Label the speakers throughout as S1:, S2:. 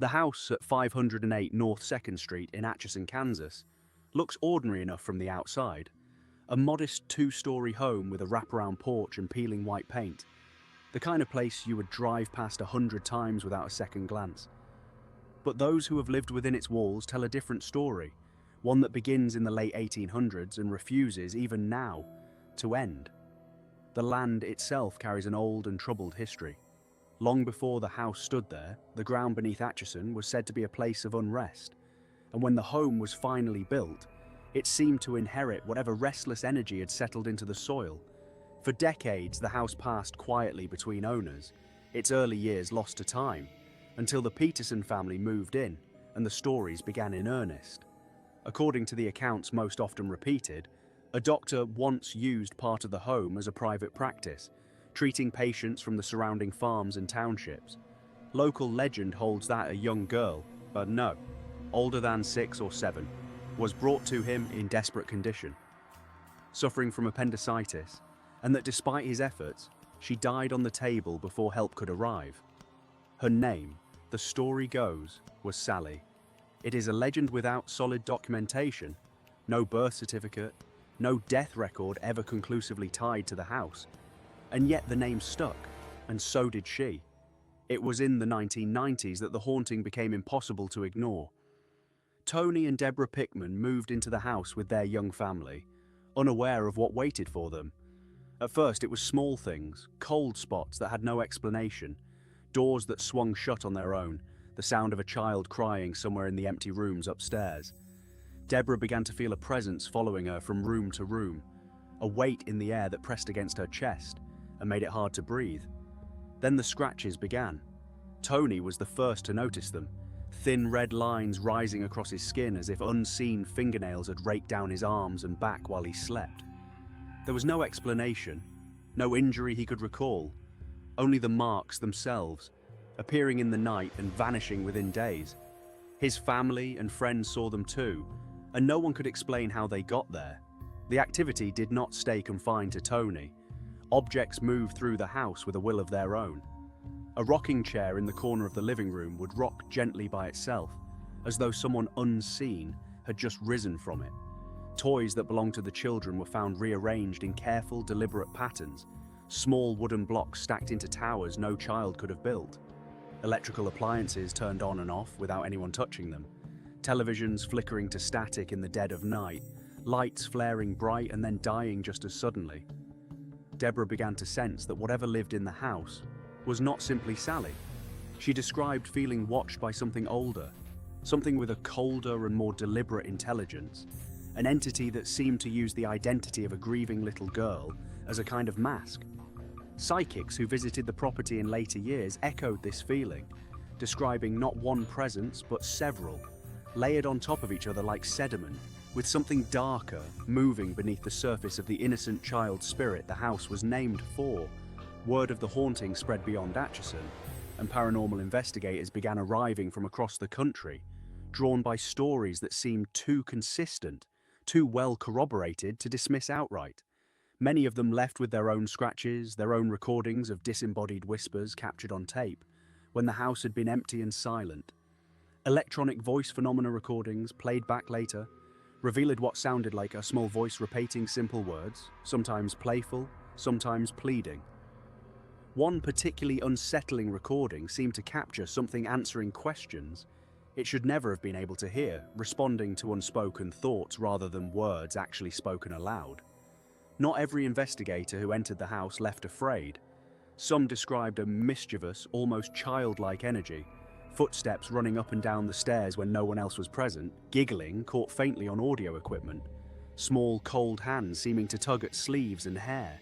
S1: The house at 508 North 2nd Street in Atchison, Kansas, looks ordinary enough from the outside. A modest two-story home with a wraparound porch and peeling white paint. The kind of place you would drive past 100 times without a second glance. But those who have lived within its walls tell a different story, one that begins in the late 1800s and refuses, even now, to end. The land itself carries an old and troubled history. Long before the house stood there, the ground beneath Atchison was said to be a place of unrest, and when the home was finally built, it seemed to inherit whatever restless energy had settled into the soil. For decades, the house passed quietly between owners, its early years lost to time, until the Peterson family moved in and the stories began in earnest. According to the accounts most often repeated, a doctor once used part of the home as a private practice, treating patients from the surrounding farms and townships. Local legend holds that a young girl, but no, older than 6 or 7, was brought to him in desperate condition, suffering from appendicitis, and that despite his efforts, she died on the table before help could arrive. Her name, the story goes, was Sallie. It is a legend without solid documentation, no birth certificate, no death record ever conclusively tied to the house. And yet the name stuck, and so did she. It was in the 1990s that the haunting became impossible to ignore. Tony and Deborah Pickman moved into the house with their young family, unaware of what waited for them. At first it was small things, cold spots that had no explanation, doors that swung shut on their own, the sound of a child crying somewhere in the empty rooms upstairs. Deborah began to feel a presence following her from room to room, a weight in the air that pressed against her chest and made it hard to breathe. Then the scratches began. Tony was the first to notice them, thin red lines rising across his skin as if unseen fingernails had raked down his arms and back while he slept. There was no explanation, no injury he could recall, only the marks themselves, appearing in the night and vanishing within days. His family and friends saw them too, and no one could explain how they got there. The activity did not stay confined to Tony. Objects moved through the house with a will of their own. A rocking chair in the corner of the living room would rock gently by itself, as though someone unseen had just risen from it. Toys that belonged to the children were found rearranged in careful, deliberate patterns, small wooden blocks stacked into towers no child could have built. Electrical appliances turned on and off without anyone touching them. Televisions flickering to static in the dead of night, lights flaring bright and then dying just as suddenly. Deborah began to sense that whatever lived in the house was not simply Sallie. She described feeling watched by something older, something with a colder and more deliberate intelligence, an entity that seemed to use the identity of a grieving little girl as a kind of mask. Psychics who visited the property in later years echoed this feeling, describing not one presence but several, layered on top of each other like sediment, with something darker moving beneath the surface of the innocent child spirit the house was named for. Word of the haunting spread beyond Atchison, and paranormal investigators began arriving from across the country, drawn by stories that seemed too consistent, too well corroborated to dismiss outright. Many of them left with their own scratches, their own recordings of disembodied whispers captured on tape, when the house had been empty and silent. Electronic voice phenomena recordings, played back later, revealed what sounded like a small voice repeating simple words, sometimes playful, sometimes pleading. One particularly unsettling recording seemed to capture something answering questions it should never have been able to hear, responding to unspoken thoughts rather than words actually spoken aloud. Not every investigator who entered the house left afraid. Some described a mischievous, almost childlike energy, footsteps running up and down the stairs when no one else was present, giggling caught faintly on audio equipment, small cold hands seeming to tug at sleeves and hair.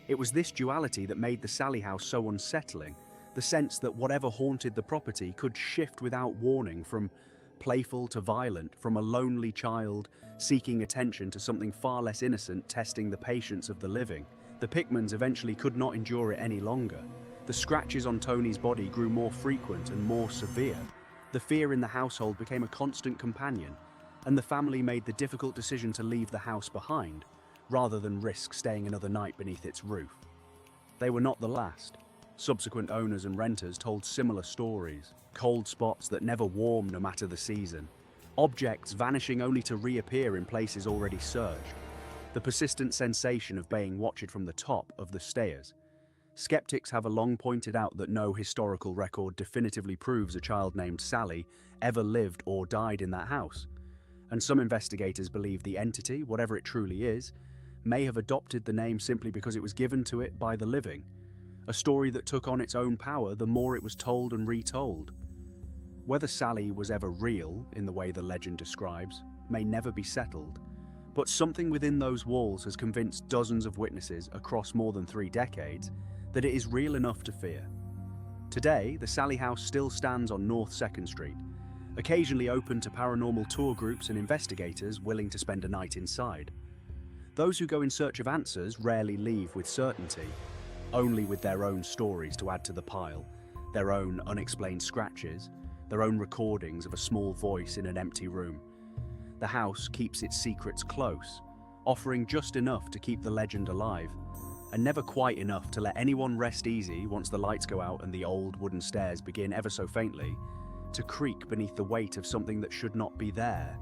S1: It was this duality that made the Sallie House so unsettling, the sense that whatever haunted the property could shift without warning from playful to violent, from a lonely child seeking attention to something far less innocent testing the patience of the living. The Pickmans eventually could not endure it any longer. The scratches on Tony's body grew more frequent and more severe. The fear in the household became a constant companion, and the family made the difficult decision to leave the house behind, rather than risk staying another night beneath its roof. They were not the last. Subsequent owners and renters told similar stories. Cold spots that never warm no matter the season. Objects vanishing only to reappear in places already searched. The persistent sensation of being watched from the top of the stairs. Skeptics have long pointed out that no historical record definitively proves a child named Sallie ever lived or died in that house. And some investigators believe the entity, whatever it truly is, may have adopted the name simply because it was given to it by the living. A story that took on its own power the more it was told and retold. Whether Sallie was ever real, in the way the legend describes, may never be settled, but something within those walls has convinced dozens of witnesses across more than 3 decades that it is real enough to fear. Today, the Sallie House still stands on North 2nd Street, occasionally open to paranormal tour groups and investigators willing to spend a night inside. Those who go in search of answers rarely leave with certainty, only with their own stories to add to the pile, their own unexplained scratches, their own recordings of a small voice in an empty room. The house keeps its secrets close, offering just enough to keep the legend alive, and never quite enough to let anyone rest easy once the lights go out and the old wooden stairs begin ever so faintly to creak beneath the weight of something that should not be there.